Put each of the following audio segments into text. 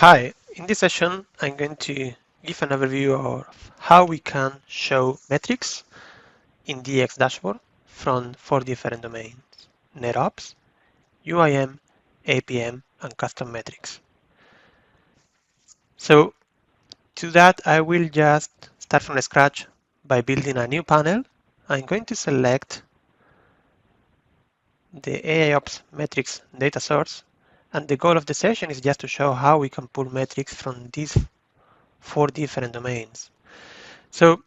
Hi, in this session I'm going to give an overview of how we can show metrics in DX dashboard from 4 different domains: NetOps, UIM, APM, and custom metrics. So to that I will just start from scratch by building a new panel. I'm going to select the AIOps metrics data source, and the goal of the session is just to show how we can pull metrics from these 4 different domains. So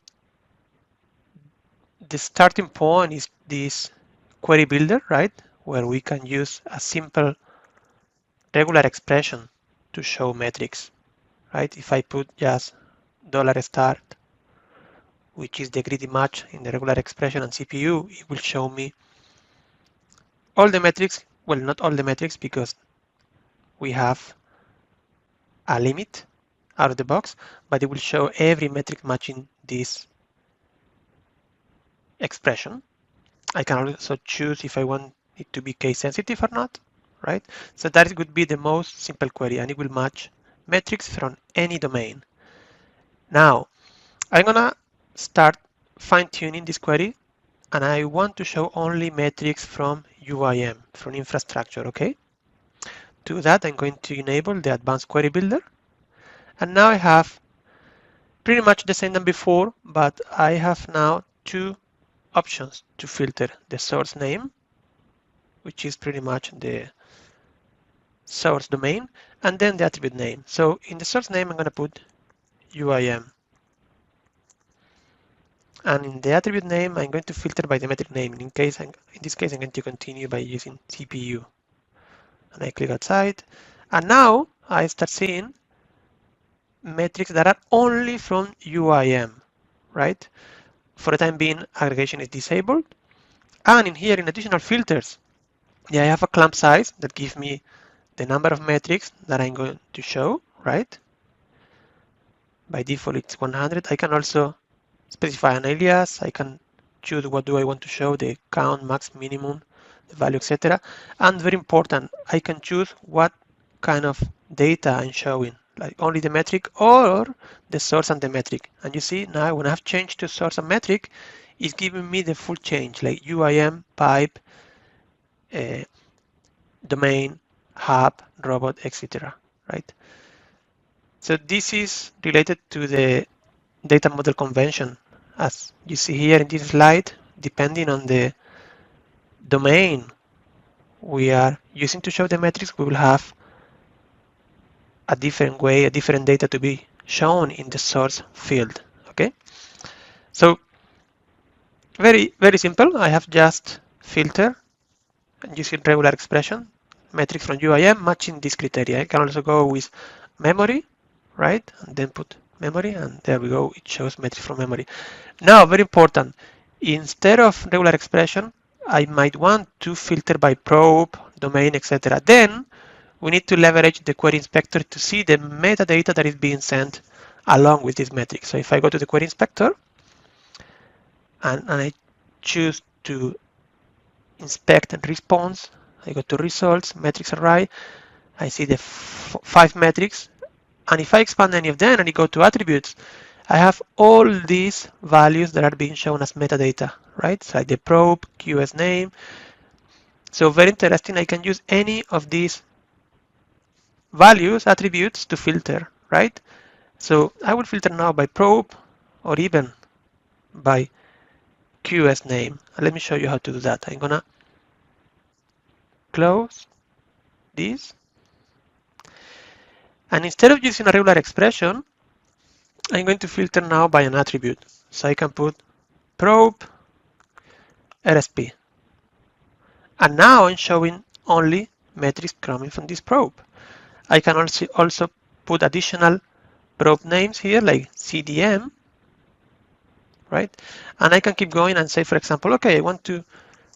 the starting point is this query builder, right? Where we can use a simple regular expression to show metrics, right? If I put just $start, which is the greedy match in the regular expression and CPU, it will show me all the metrics. Well, not all the metrics because we have a limit out of the box, but it will show every metric matching this expression. I can also choose if I want it to be case sensitive or not, right? So that would be the most simple query, and it will match metrics from any domain. Now, I'm gonna start fine-tuning this query, and I want to show only metrics from UIM, from infrastructure, okay? To that, I'm going to enable the advanced query builder, and now I have pretty much the same than before, but I have now 2 options to filter: the source name, which is pretty much the source domain, and then the attribute name. So in the source name, I'm going to put UIM. And in the attribute name, I'm going to filter by the metric name. In this case, I'm going to continue by using CPU. And I click outside. And now I start seeing metrics that are only from UIM, right? For the time being, aggregation is disabled. And in here, in additional filters, I have a clamp size that gives me the number of metrics that I'm going to show, right? By default, it's 100. I can also specify an alias. I can choose what do I want to show, the count, max, minimum, the value, etc. And very important, I can choose what kind of data I'm showing, like only the metric or the source and the metric. And you see now when I've changed to source and metric, it's giving me the full change, like UIM, pipe, domain, hub, robot, etc. Right? So this is related to the data model convention. As you see here in this slide, depending on the domain we are using to show the metrics, we will have a different way, a different data to be shown in the source field. Okay, so very simple. I have just filter using regular expression metrics from UIM matching this criteria. I can also go with memory, right, and then put memory, and there we go. It shows metrics from memory. Now, very important. Instead of regular expression, I might want to filter by probe, domain, etc. Then we need to leverage the query inspector to see the metadata that is being sent along with this metric. So if I go to the query inspector and I choose to inspect and response, I go to results, metrics array, I see the 5 metrics, and if I expand any of them and I go to attributes, I have all these values that are being shown as metadata, right? So like the probe, QS name. So very interesting, I can use any of these values, attributes to filter, right? So I will filter now by probe or even by QS name. And let me show you how to do that. I'm gonna close this. And instead of using a regular expression, I'm going to filter now by an attribute. So I can put probe RSP. And now I'm showing only metrics coming from this probe. I can also put additional probe names here like CDM, right? And I can keep going and say, for example, okay, I want to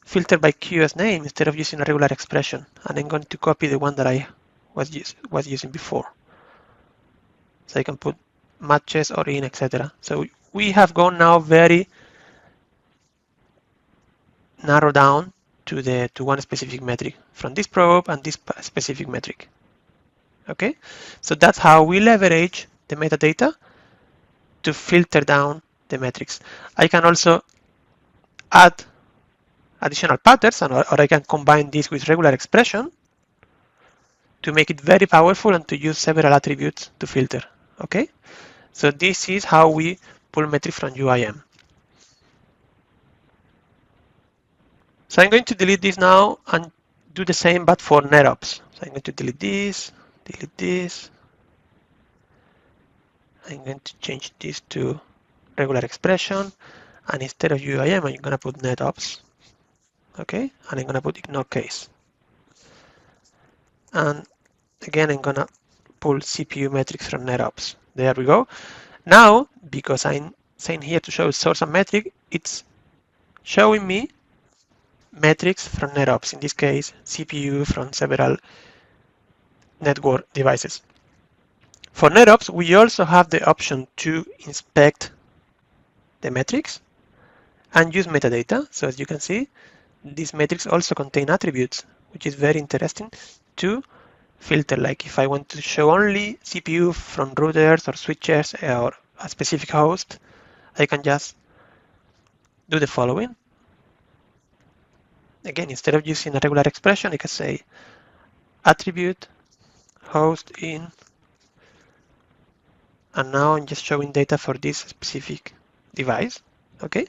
filter by QS name instead of using a regular expression. And I'm going to copy the one that I was using before. So I can put matches or in, etc. So we have gone now very narrow down to one specific metric from this probe and this specific metric. Okay, so that's how we leverage the metadata to filter down the metrics. I can also add additional patterns, or I can combine this with regular expression to make it very powerful and to use several attributes to filter. Okay, so this is how we pull metrics from UIM. So I'm going to delete this now and do the same but for NetOps. So I'm going to delete this, delete this. I'm going to change this to regular expression, and instead of UIM, I'm going to put NetOps. Okay, and I'm going to put ignore case. And again, I'm going to pull CPU metrics from NetOps. There we go. Now, because I'm saying here to show source and metric, it's showing me metrics from NetOps, in this case, CPU from several network devices. For NetOps, we also have the option to inspect the metrics and use metadata. So as you can see, these metrics also contain attributes, which is very interesting to filter. Like if I want to show only CPU from routers or switches or a specific host, I can just do the following. Again, instead of using a regular expression, I can say attribute host in, and now I'm just showing data for this specific device. Okay.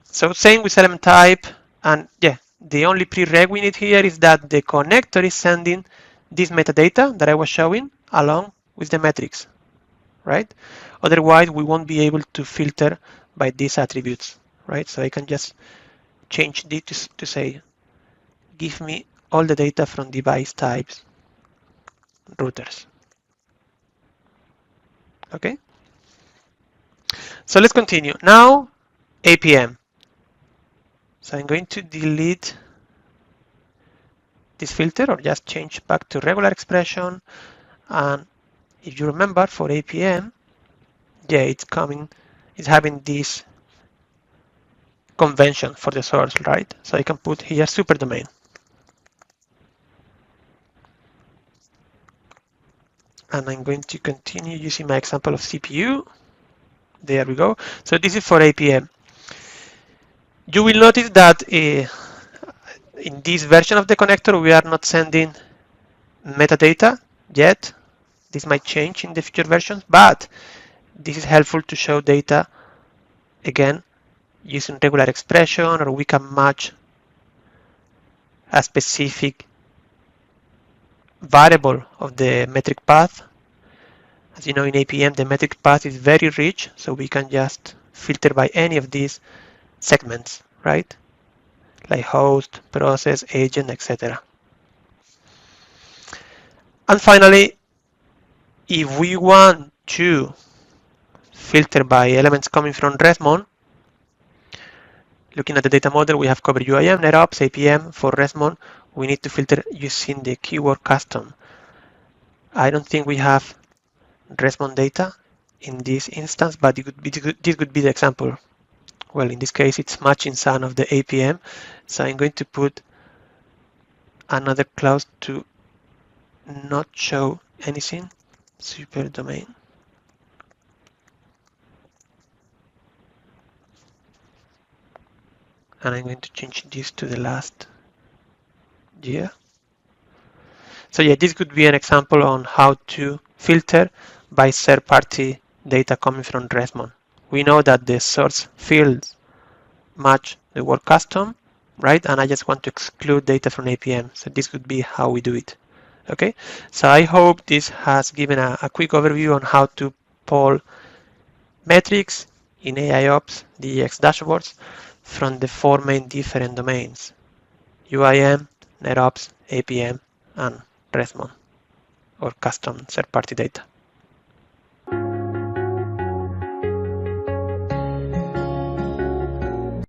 So same with element type, and yeah, the only prereq we need here is that the connector is sending this metadata that I was showing along with the metrics, right? Otherwise, we won't be able to filter by these attributes, right? So I can just change this to say, give me all the data from device types, routers. Okay. So let's continue. Now, APM. So I'm going to delete this filter or just change back to regular expression. And if you remember for APM, yeah, it's having this convention for the source, right? So I can put here superdomain. And I'm going to continue using my example of CPU. There we go. So this is for APM. You will notice that in this version of the connector, we are not sending metadata yet. This might change in the future versions, but this is helpful to show data again using regular expression, or we can match a specific variable of the metric path. As you know, in APM, the metric path is very rich, so we can just filter by any of these segments, right? Like host, process, agent, etc. And finally, if we want to filter by elements coming from RESMON, looking at the data model, we have covered UIM, NetOps, APM. For RESMON, we need to filter using the keyword custom. I don't think we have RESMON data in this instance, but this would be the example. Well, in this case, it's matching some of the APM. So I'm going to put another clause to not show anything, superdomain. And I'm going to change this to the last year. So yeah, this could be an example on how to filter by third-party data coming from RESMON. We know that the source fields match the word custom, right? And I just want to exclude data from APM. So this could be how we do it. Okay, so I hope this has given a quick overview on how to pull metrics in AIOps DX dashboards from the four main different domains: UIM, NetOps, APM, and RESMON, or custom third-party data.